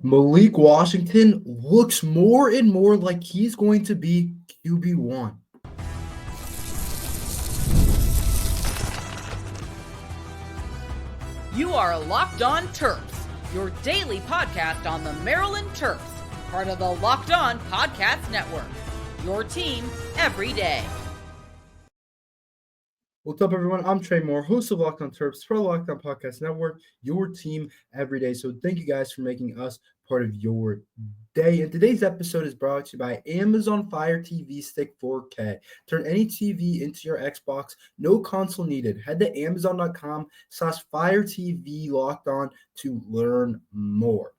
Malik Washington looks more and more like he's going to be QB1. You are Locked On Terps, your daily podcast on the Maryland Terps, part of the Locked On Podcast Network. Your team every day. What's up, everyone? I'm Tre Moore, host of Locked On Terps for the Locked On Podcast Network, your team every day. So thank you guys for making us part of your day. And today's episode is brought to you by Amazon Fire TV Stick 4K. Turn any TV into your Xbox, no console needed. Head to amazon.com/Fire TV Locked On to learn more.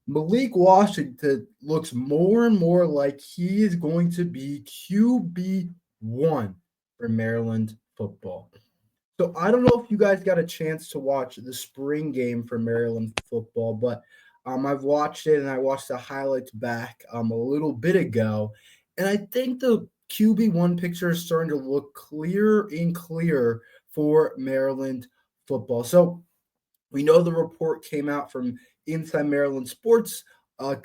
Malik Washington looks more and more like he is going to be QB1 for Maryland football. So I don't know if you guys got a chance to watch the spring game for Maryland football, but I've watched it and I watched the highlights back a little bit ago. And I think the QB1 picture is starting to look clearer and clearer for Maryland football. So we know the report came out from Inside Maryland Sports a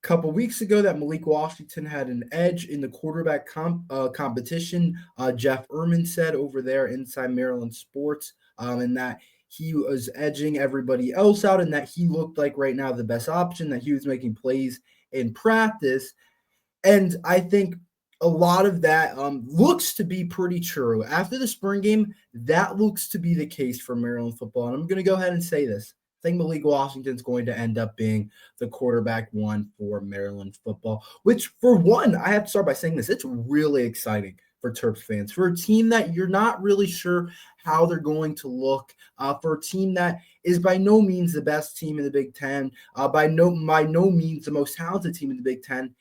couple weeks ago that Malik Washington had an edge in the quarterback competition. Jeff Erman said over there Inside Maryland Sports, and that he was edging everybody else out and that he looked like right now the best option, that he was making plays in practice. And I think a lot of that looks to be pretty true. After the spring game, that looks to be the case for Maryland football. And I'm going to go ahead and say this. I think Malik Washington's going to end up being the quarterback one for Maryland football, which for one, I have to start by saying this. It's really exciting for Terps fans, for a team that you're not really sure how they're going to look, for a team that is by no means the best team in the Big Ten, by no means the most talented team in the Big Ten.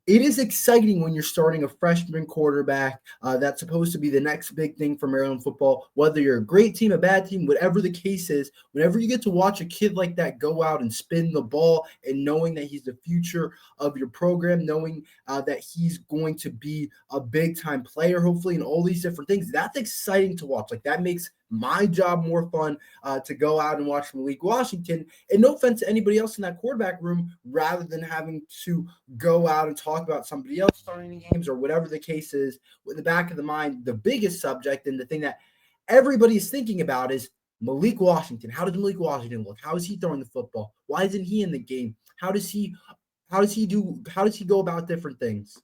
It is exciting when you're starting a freshman quarterback that's supposed to be the next big thing for Maryland football, whether you're a great team, a bad team, whatever the case is. Whenever you get to watch a kid like that go out and spin the ball and knowing that he's the future of your program, knowing that he's going to be a big-time player, hopefully, and all these different things, that's exciting to watch. Like, that makes my job more fun to go out and watch Malik Washington. And no offense to anybody else in that quarterback room, rather than having to go out and talk about somebody else starting games or whatever the case is. With the back of the mind, the biggest subject and the thing that everybody is thinking about is Malik Washington. How does Malik Washington look? How is he throwing the football? Why isn't he in the game? How does he go about different things?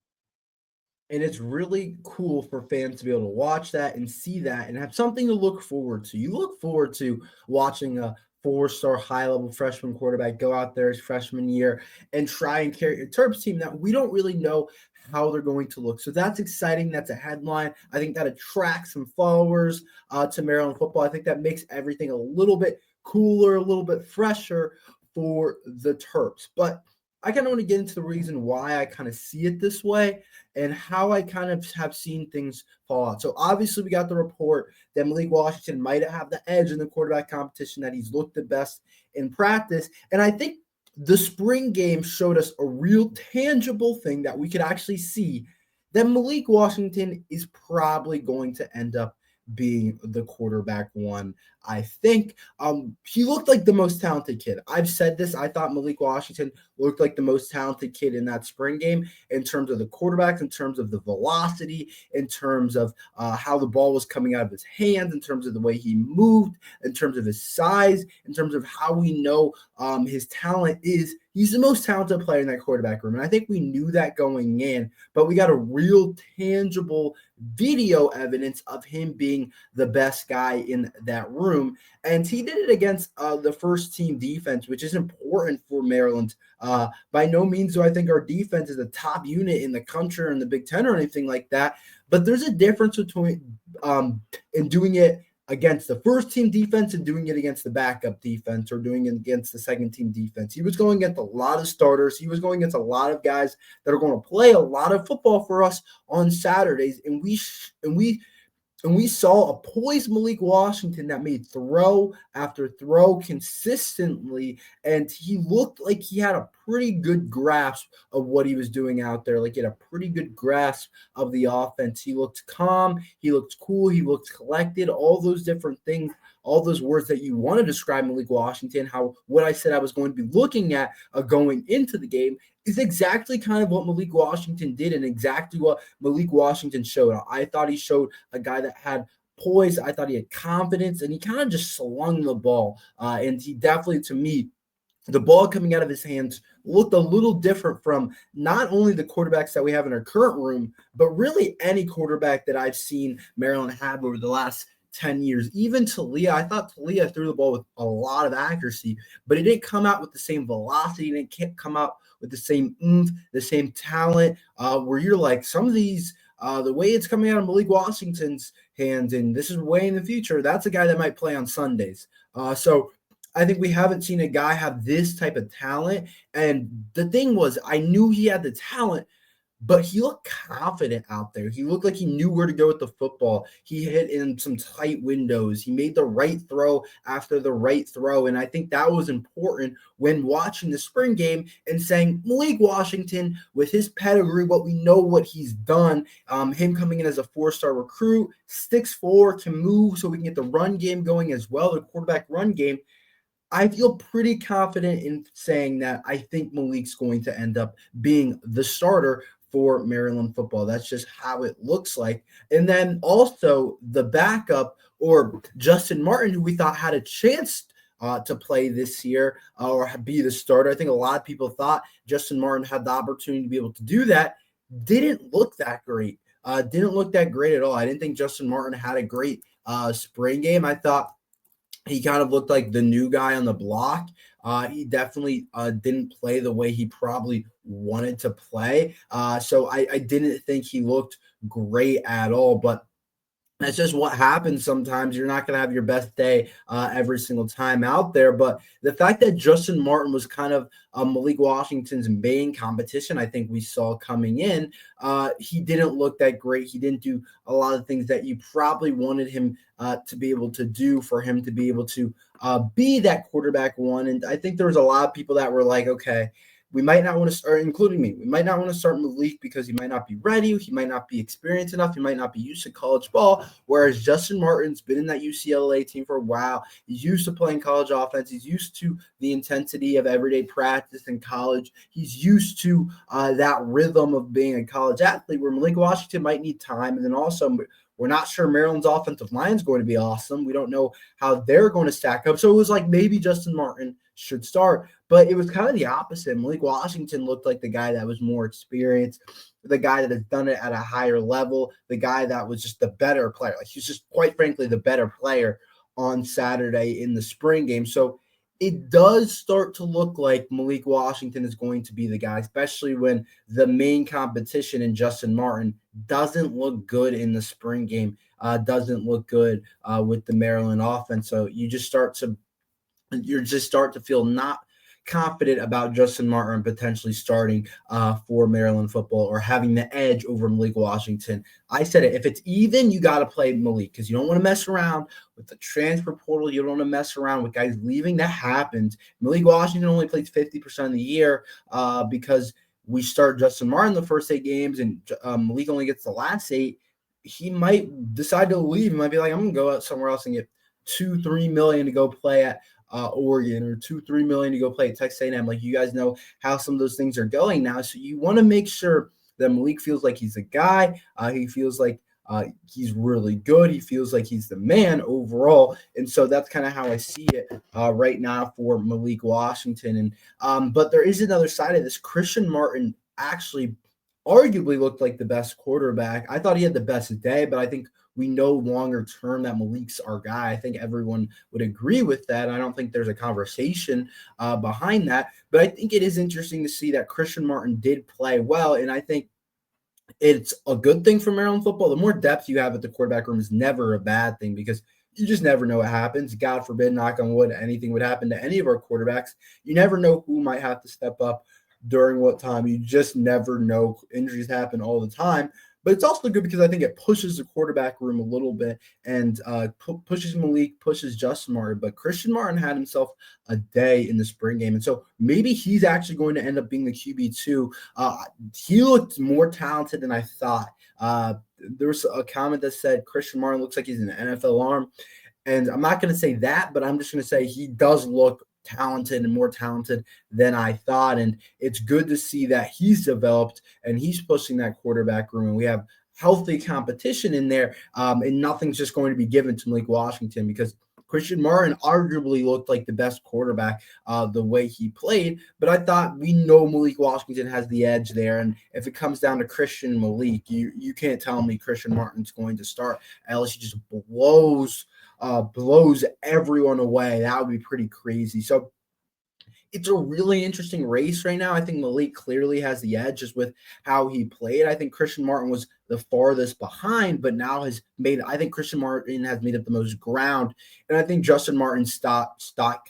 And it's really cool for fans to be able to watch that and see that and have something to look forward to. You look forward to watching a four-star high-level freshman quarterback go out there his freshman year and try and carry a Terps team that we don't really know how they're going to look. So that's exciting. That's a headline. I think that attracts some followers to Maryland football. I think that makes everything a little bit cooler, a little bit fresher for the Terps. But I kind of want to get into the reason why I kind of see it this way and how I kind of have seen things fall out. So obviously we got the report that Malik Washington might have the edge in the quarterback competition, that he's looked the best in practice. And I think the spring game showed us a real tangible thing that we could actually see, that Malik Washington is probably going to end up being the quarterback one. I think he looked like the most talented kid. I've said this. I thought Malik Washington looked like the most talented kid in that spring game in terms of the quarterbacks, in terms of the velocity, in terms of how the ball was coming out of his hands, in terms of the way he moved, in terms of his size, in terms of how we know his talent is. He's the most talented player in that quarterback room. And I think we knew that going in, but we got a real tangible video evidence of him being the best guy in that room. And he did it against the first team defense, which is important for Maryland. By no means do I think our defense is the top unit in the country or in the Big Ten or anything like that. But there's a difference between in doing it against the first team defense and doing it against the backup defense or doing it against the second team defense. He was going against a lot of starters. He was going against a lot of guys that are going to play a lot of football for us on Saturdays. And we saw a poised Malik Washington that made throw after throw consistently, and he looked like he had a pretty good grasp of what he was doing out there. Like, he had a pretty good grasp of the offense. He looked calm, he looked cool, he looked collected, all those different things all those words that you want to describe Malik Washington, what I said I was going to be looking at going into the game is exactly kind of what Malik Washington did and exactly what Malik Washington showed. I thought he showed a guy that had poise. I thought he had confidence, and he kind of just slung the ball. And he definitely, to me, the ball coming out of his hands looked a little different from not only the quarterbacks that we have in our current room, but really any quarterback that I've seen Maryland have over the last 10 years. Even Talia, I thought Talia threw the ball with a lot of accuracy, but it didn't come out with the same velocity, and it can't come out with the same oomph, the same talent, where you're like, some of these, the way it's coming out of Malik Washington's hands, and this is way in the future, that's a guy that might play on Sundays. So I think we haven't seen a guy have this type of talent. And the thing was, I knew he had the talent, but he looked confident out there. He looked like he knew where to go with the football. He hit in some tight windows. He made the right throw after the right throw. And I think that was important when watching the spring game and saying, Malik Washington, with his pedigree, what we know what he's done, him coming in as a 4-star recruit, 6'4", can move so we can get the run game going as well, the quarterback run game. I feel pretty confident in saying that I think Malik's going to end up being the starter for Maryland football. That's just how it looks like. And then also the backup, or Justin Martin, who we thought had a chance to play this year or be the starter. I think a lot of people thought Justin Martin had the opportunity to be able to do that. Didn't look that great. Didn't look that great at all. I didn't think Justin Martin had a great spring game. I thought he kind of looked like the new guy on the block. He definitely didn't play the way he probably wanted to play. So I didn't think he looked great at all. But that's just what happens sometimes. You're not going to have your best day every single time out there. But the fact that Justin Martin was kind of Malik Washington's main competition, I think we saw coming in, he didn't look that great. He didn't do a lot of things that you probably wanted him to be able to do, for him to be able to be that quarterback one. And I think there was a lot of people that were like, okay, we might not want to start, including me, we might not want to start Malik because he might not be ready. He might not be experienced enough. He might not be used to college ball. Whereas Justin Martin's been in that UCLA team for a while. He's used to playing college offense. He's used to the intensity of everyday practice in college. He's used to that rhythm of being a college athlete, where Malik Washington might need time. And then also, we're not sure Maryland's offensive line is going to be awesome. We don't know how they're going to stack up. So it was like maybe Justin Martin should start, but it was kind of the opposite. Malik Washington looked like the guy that was more experienced, the guy that has done it at a higher level, the guy that was just the better player. Like, he's just, quite frankly, the better player on Saturday in the spring game. So it does start to look like Malik Washington is going to be the guy, especially when the main competition in Justin Martin doesn't look good in the spring game, doesn't look good with the Maryland offense. So you just start to feel not confident about Justin Martin potentially starting for Maryland football or having the edge over Malik Washington. I said it, if it's even, you got to play Malik, because you don't want to mess around with the transfer portal. You don't want to mess around with guys leaving. That happens. Malik Washington only plays 50% of the year because we start Justin Martin the first 8 games and Malik only gets the last 8. He might decide to leave. He might be like, I'm going to go out somewhere else and get $2-3 million to go play at Oregon, or $2-3 million to go play at Texas A&M. Like, you guys know how some of those things are going now. So you want to make sure that Malik feels like he's a guy. He feels like he's really good. He feels like he's the man overall. And so that's kind of how I see it right now for Malik Washington. And but there is another side of this. Christian Martin actually arguably looked like the best quarterback. I thought he had the best day, but I think we know longer term that Malik's our guy. I think everyone would agree with that. I don't think there's a conversation behind that, but I think it is interesting to see that Christian Martin did play well. And I think it's a good thing for Maryland football. The more depth you have at the quarterback room is never a bad thing, because you just never know what happens. God forbid, knock on wood, anything would happen to any of our quarterbacks. You never know who might have to step up during what time. You just never know. Injuries happen all the time. But it's also good because I think it pushes the quarterback room a little bit and pushes Malik, pushes Justin Martin. But Christian Martin had himself a day in the spring game. And so maybe he's actually going to end up being the QB2. He looked more talented than I thought. There was a comment that said Christian Martin looks like he's an NFL arm. And I'm not going to say that, but I'm just going to say he does look talented and more talented than I thought. And it's good to see that he's developed and he's pushing that quarterback room. And we have healthy competition in there, and nothing's just going to be given to Malik Washington, because Christian Martin arguably looked like the best quarterback the way he played. But I thought, we know Malik Washington has the edge there. And if it comes down to Christian and Malik, you can't tell me Christian Martin's going to start unless he just blows everyone away. That would be pretty crazy. So it's a really interesting race right now. I think Malik clearly has the edge just with how he played. I think Christian Martin was the farthest behind, but now I think Christian Martin has made up the most ground. And I think Justin Martin's stock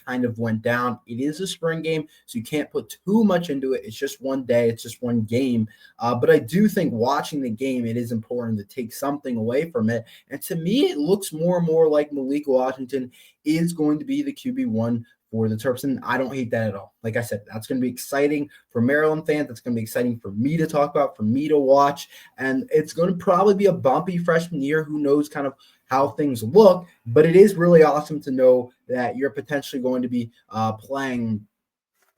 kind of went down. It is a spring game, so you can't put too much into it. It's just one day. It's just one game. But I do think watching the game, it is important to take something away from it. And to me, it looks more and more like Malik Washington is going to be the QB1 for the Terps, and I don't hate that at all. Like I said, that's going to be exciting for Maryland fans. That's going to be exciting for me to talk about, for me to watch, and it's going to probably be a bumpy freshman year. Who knows kind of how things look, but it is really awesome to know that you're potentially going to be playing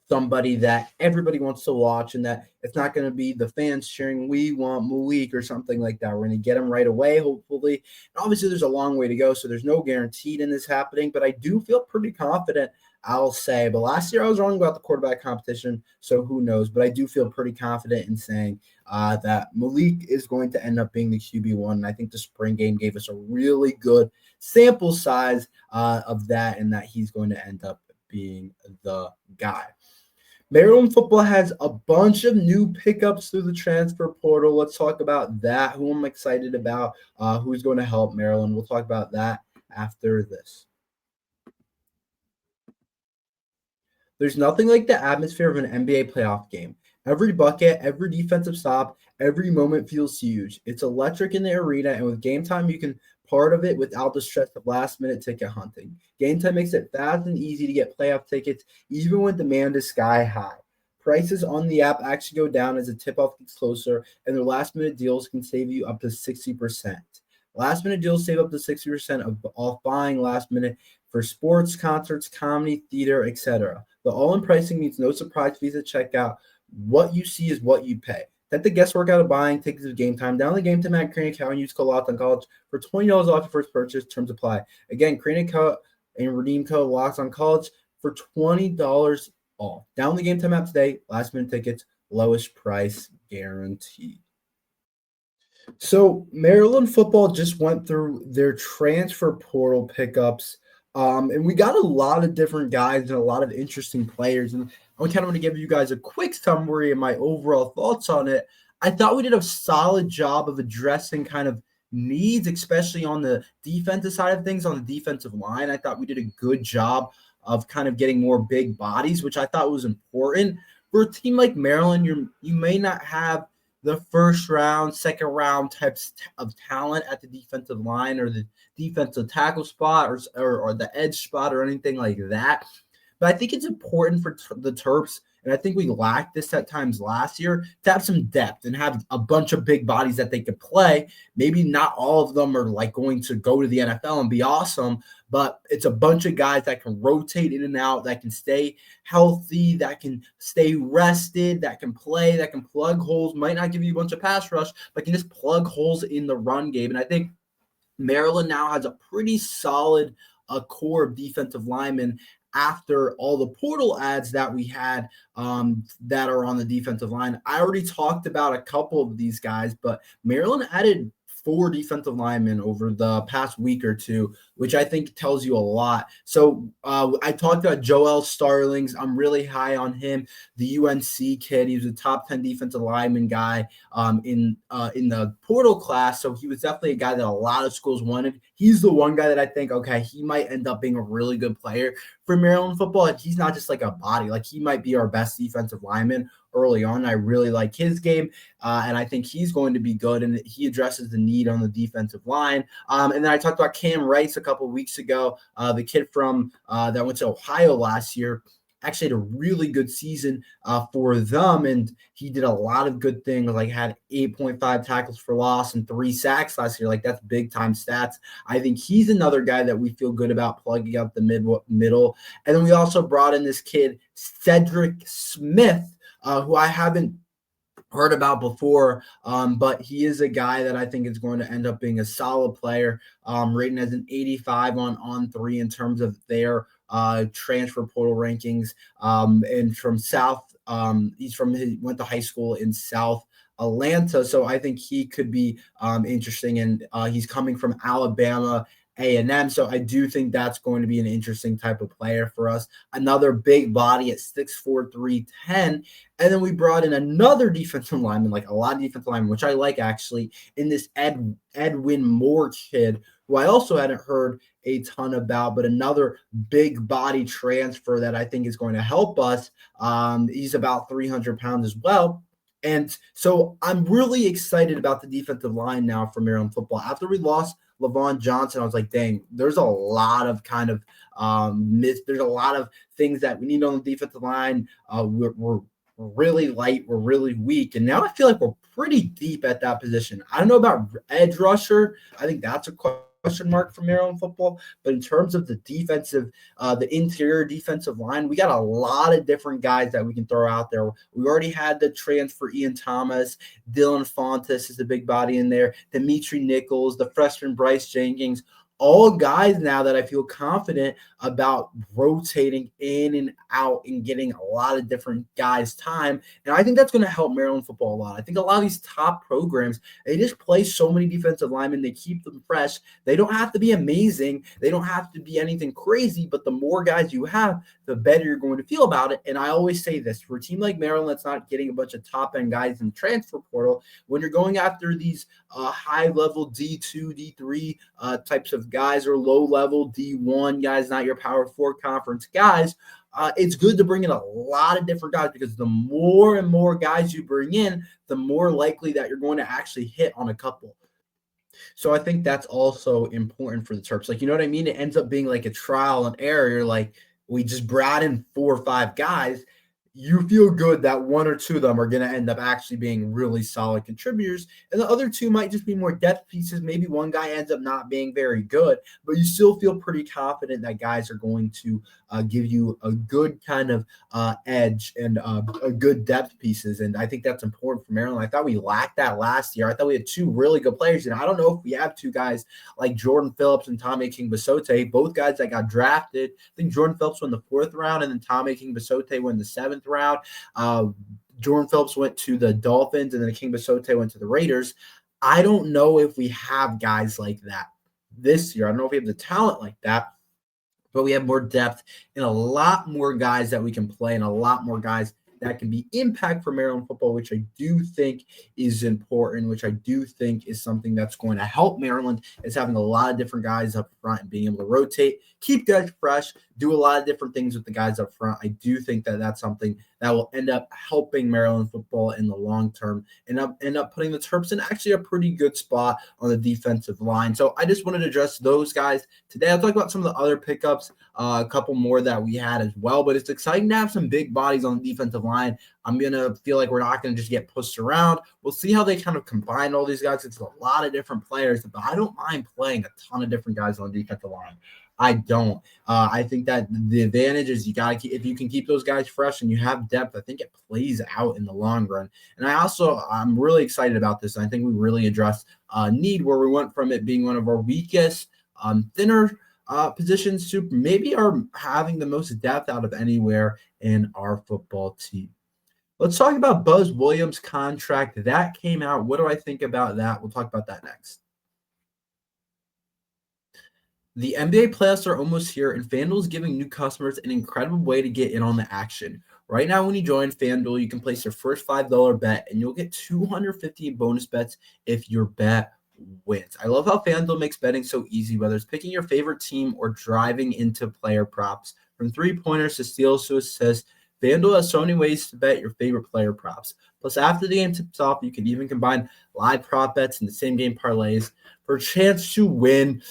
somebody that everybody wants to watch, and that it's not going to be the fans cheering, "We want Malik" or something like that. We're going to get him right away, hopefully. And obviously, there's a long way to go, so there's no guaranteed in this happening, but I do feel pretty confident, I'll say. But last year I was wrong about the quarterback competition, so who knows? But I do feel pretty confident in saying that Malik is going to end up being the QB1. And I think the spring game gave us a really good sample size of that, and that he's going to end up being the guy. Maryland football has a bunch of new pickups through the transfer portal. Let's talk about that, who I'm excited about, who's going to help Maryland. We'll talk about that after this. There's nothing like the atmosphere of an NBA playoff game. Every bucket, every defensive stop, every moment feels huge. It's electric in the arena, and with Gametime, you can part of it without the stress of last-minute ticket hunting. Gametime makes it fast and easy to get playoff tickets, even when demand is sky high. Prices on the app actually go down as the tip-off gets closer, and their last-minute deals can save you up to 60%. Last-minute deals save up to 60% off buying last minute for sports, concerts, comedy, theater, etc. The all-in pricing means no surprise fees at checkout. What you see is what you pay. Take the guesswork out of buying tickets with Gametime. Download the Gametime app, create an account, and use code LOCKEDONCollege for $20 off your first purchase. Terms apply. Again, create an account and redeem code LOCKEDONCollege for $20 off. Download the Gametime app today. Last-minute tickets, lowest price guaranteed. So Maryland football just went through their transfer portal pickups, and we got a lot of different guys and a lot of interesting players. And I kind of want to give you guys a quick summary and my overall thoughts on it. I thought we did a solid job of addressing kind of needs, especially on the defensive side of things, on the defensive line. I thought we did a good job of kind of getting more big bodies, which I thought was important. For a team like Maryland, you may not have the first round, second round types of talent at the defensive line or the defensive tackle spot or the edge spot or anything like that. But I think it's important for the Terps, and I think we lacked this at times last year, to have some depth and have a bunch of big bodies that they could play. Maybe not all of them are like going to go to the NFL and be awesome, but it's a bunch of guys that can rotate in and out, that can stay healthy, that can stay rested, that can play, that can plug holes, might not give you a bunch of pass rush, but can just plug holes in the run game. And I think Maryland now has a pretty solid core of defensive linemen after all the portal ads that we had that are on the defensive line. I already talked about a couple of these guys, but Maryland added 4 defensive linemen over the past week or two, which I think tells you a lot. So I talked about Joel Starlings. I'm really high on him, the UNC kid. He was a top 10 defensive lineman guy in the portal class. So he was definitely a guy that a lot of schools wanted. He's the one guy that I think, okay, he might end up being a really good player for Maryland football. And he's not just like a body. Like, he might be our best defensive lineman early on. I really like his game, and I think he's going to be good, and he addresses the need on the defensive line. And then I talked about Cam Rice a couple of weeks ago, the kid from that went to Ohio last year. actually had a really good season for them, and he did a lot of good things, like had 8.5 tackles for loss and 3 sacks last year. Like, that's big time stats. I think he's another guy that we feel good about plugging up the middle. And then we also brought in this kid, Cedric Smith, who I haven't heard about before, but he is a guy that I think is going to end up being a solid player, rating as an 85 on 3 in terms of their transfer portal rankings. And from South, he went to high school in South Atlanta, so I think he could be interesting. And he's coming from Alabama A&M, so I do think that's going to be an interesting type of player for us. Another big body at 6'4", 310. And then we brought in another defensive lineman, like a lot of defensive linemen, which I like actually, in this Edwin Moore kid, who I also hadn't heard a ton about, but another big body transfer that I think is going to help us. He's about 300 pounds as well. And so I'm really excited about the defensive line now for Maryland football. After we lost Levon Johnson, I was like, dang, there's a lot of kind of there's a lot of things that we need on the defensive line. We're really light, we're really weak, and now I feel like we're pretty deep at that position. I don't know about edge rusher. I think that's a question mark for Maryland football, but in terms of the defensive, the interior defensive line, we got a lot of different guys that we can throw out there. We already had the transfer Ian Thomas, Dylan Fontes is the big body in there, Dimitri Nichols, the freshman Bryce Jenkins, all guys now that I feel confident about rotating in and out and getting a lot of different guys time. And I think that's going to help Maryland football a lot. I think a lot of these top programs, they just play so many defensive linemen. They keep them fresh. They don't have to be amazing. They don't have to be anything crazy, but the more guys you have, the better you're going to feel about it. And I always say this, for a team like Maryland that's not getting a bunch of top-end guys in the transfer portal, when you're going after these high-level D2, D3 types of guys, or low-level D1 guys, not your Power 4 conference guys, it's good to bring in a lot of different guys, because the more and more guys you bring in, the more likely that you're going to actually hit on a couple. So I think that's also important for the Terps. Like, you know what I mean? It ends up being like a trial and error. You're like, we just brought in 4 or 5 guys. You feel good that 1 or 2 of them are going to end up actually being really solid contributors, and the other 2 might just be more depth pieces. Maybe one guy ends up not being very good, but you still feel pretty confident that guys are going to give you a good kind of edge and a good depth pieces, and I think that's important for Maryland. I thought we lacked that last year. I thought we had 2 really good players, and I don't know if we have 2 guys like Jordan Phillips and Tommy King-Basote, both guys that got drafted. I think Jordan Phillips won the 4th round, and then Tommy King-Basote won the 7th round. Jordan Phillips went to the Dolphins, and then King-Basote went to the Raiders. I don't know if we have guys like that this year. I don't know if we have the talent like that, but we have more depth and a lot more guys that we can play, and a lot more guys that can be impact for Maryland football, which I do think is important, which I do think is something that's going to help Maryland, is having a lot of different guys up front and being able to rotate, keep guys fresh, do a lot of different things with the guys up front. I do think that that's something that will end up helping Maryland football in the long term, and end up putting the Terps in actually a pretty good spot on the defensive line. So I just wanted to address those guys today. I'll talk about some of the other pickups, a couple more that we had as well, but it's exciting to have some big bodies on the defensive line. I'm going to feel like we're not going to just get pushed around. We'll see how they kind of combine all these guys. It's a lot of different players, but I don't mind playing a ton of different guys on the defensive line. I don't. I think that the advantage is if you can keep those guys fresh and you have depth, I think it plays out in the long run. And I'm really excited about this. I think we really addressed need, where we went from it being one of our weakest, thinner positions to maybe are having the most depth out of anywhere in our football team. Let's talk about Buzz Williams' contract. That came out. What do I think about that? We'll talk about that next. The NBA playoffs are almost here, and FanDuel is giving new customers an incredible way to get in on the action. Right now, when you join FanDuel, you can place your first $5 bet, and you'll get $250 in bonus bets if your bet wins. I love how FanDuel makes betting so easy, whether it's picking your favorite team or driving into player props. From 3-pointers to steals to assists, FanDuel has so many ways to bet your favorite player props. Plus, after the game tips off, you can even combine live prop bets and the same game parlays for a chance to win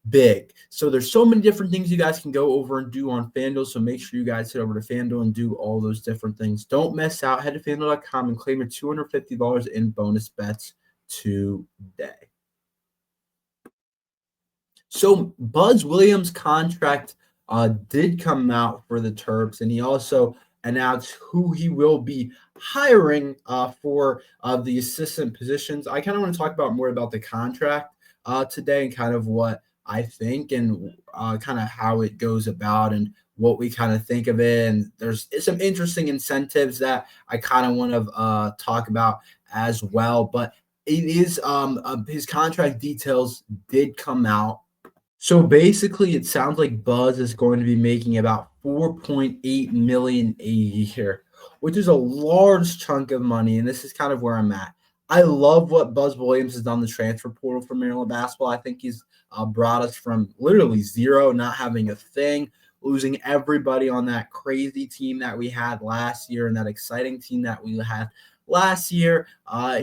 big. So there's so many different things you guys can go over and do on FanDuel. So make sure you guys head over to FanDuel and do all those different things. Don't miss out. Head to FanDuel.com and claim your $250 in bonus bets today. So Buzz Williams' contract did come out for the Terps, and he also announced who he will be hiring for the assistant positions. I kind of want to talk about more about the contract today and kind of what I think and kind of how it goes about and what we kind of think of it. And there's some interesting incentives that I kind of want to talk about as well. But it is his contract details did come out. So basically, it sounds like Buzz is going to be making about $4.8 million a year, which is a large chunk of money. And this is kind of where I'm at. I love what Buzz Williams has done the transfer portal for Maryland basketball. I think he's brought us from literally zero, not having a thing, losing everybody on that crazy team that we had last year and that exciting team that we had last year.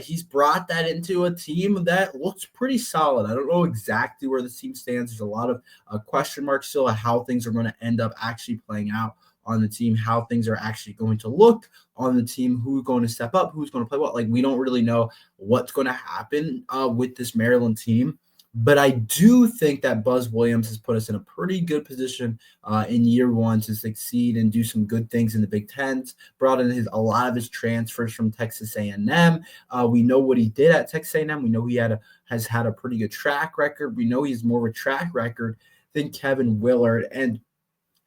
He's brought that into a team that looks pretty solid. I don't know exactly where the team stands. There's a lot of question marks still at how things are going to end up actually playing out on the team, how things are actually going to look on the team, who's going to step up, who's going to play what. Like, we don't really know what's going to happen with this Maryland team. But I do think that Buzz Williams has put us in a pretty good position in year one to succeed and do some good things in the Big Ten. Brought in a lot of his transfers from Texas A&M. We know what he did at Texas A&M. We know he has had a pretty good track record. We know he's more of a track record than Kevin Willard. And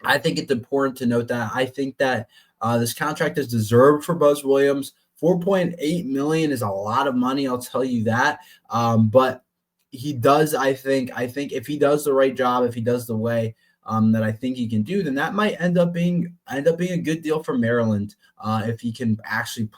I think it's important to note that I think that this contract is deserved for Buzz Williams. $4.8 million is a lot of money, I'll tell you that. But he does, I think if he does the right job, if he does the way that I think he can do, then that might end up being a good deal for Maryland if he can actually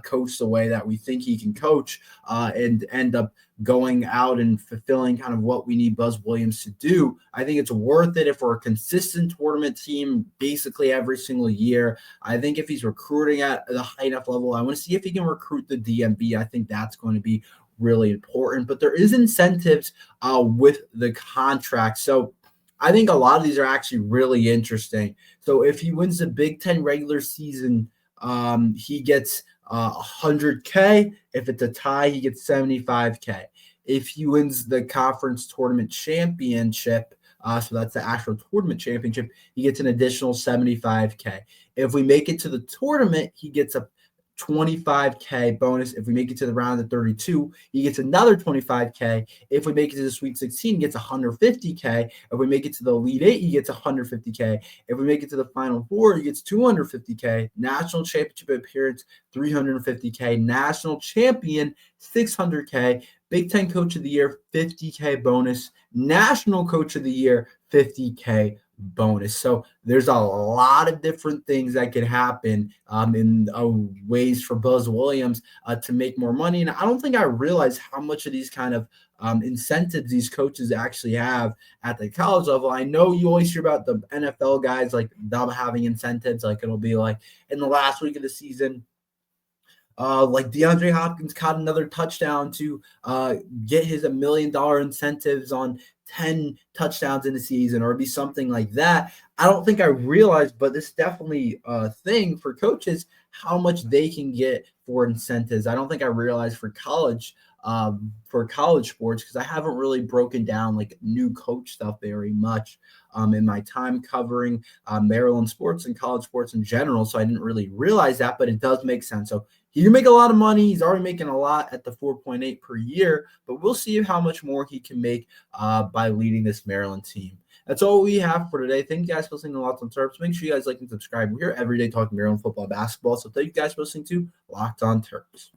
coach the way that we think he can coach and end up going out and fulfilling kind of what we need Buzz Williams to do. I think it's worth it if we're a consistent tournament team basically every single year. I think if he's recruiting at the high enough level, I want to see if he can recruit the DMV. I think that's going to be really important, but there is incentives with the contract. So I think a lot of these are actually really interesting. So if he wins the Big Ten regular season, he gets $100K. If it's a tie, he gets $75K. If he wins the conference tournament championship, so that's the actual tournament championship, he gets an additional $75K. If we make it to the tournament, he gets a $25K bonus. If we make it to the round of 32, he gets another $25K. If we make it to the Sweet 16, he gets $150K. If we make it to the Elite 8, he gets $150K. If we make it to the Final Four, he gets $250K. National Championship appearance, $350K. National Champion, $600K. Big Ten Coach of the Year, $50K bonus. National Coach of the Year, $50K bonus. So there's a lot of different things that could happen in ways for Buzz Williams to make more money. And I don't think I realized how much of these kind of incentives these coaches actually have at the college level. I know you always hear about the NFL guys, like them having incentives, like it'll be like in the last week of the season, like DeAndre Hopkins caught another touchdown to get his $1 million incentives on 10 touchdowns in the season, or it'd be something like that. I don't think I realized, but this is definitely a thing for coaches, how much they can get for incentives. I don't think I realized for college sports, because I haven't really broken down like new coach stuff very much in my time covering Maryland sports and college sports in general. So I didn't really realize that, but it does make sense. So he can make a lot of money. He's already making a lot at the 4.8 per year, but we'll see how much more he can make by leading this Maryland team. That's all we have for today. Thank you guys for listening to Locked on Terps. Make sure you guys like and subscribe. We're here every day talking Maryland football, basketball. So thank you guys for listening to Locked on Terps.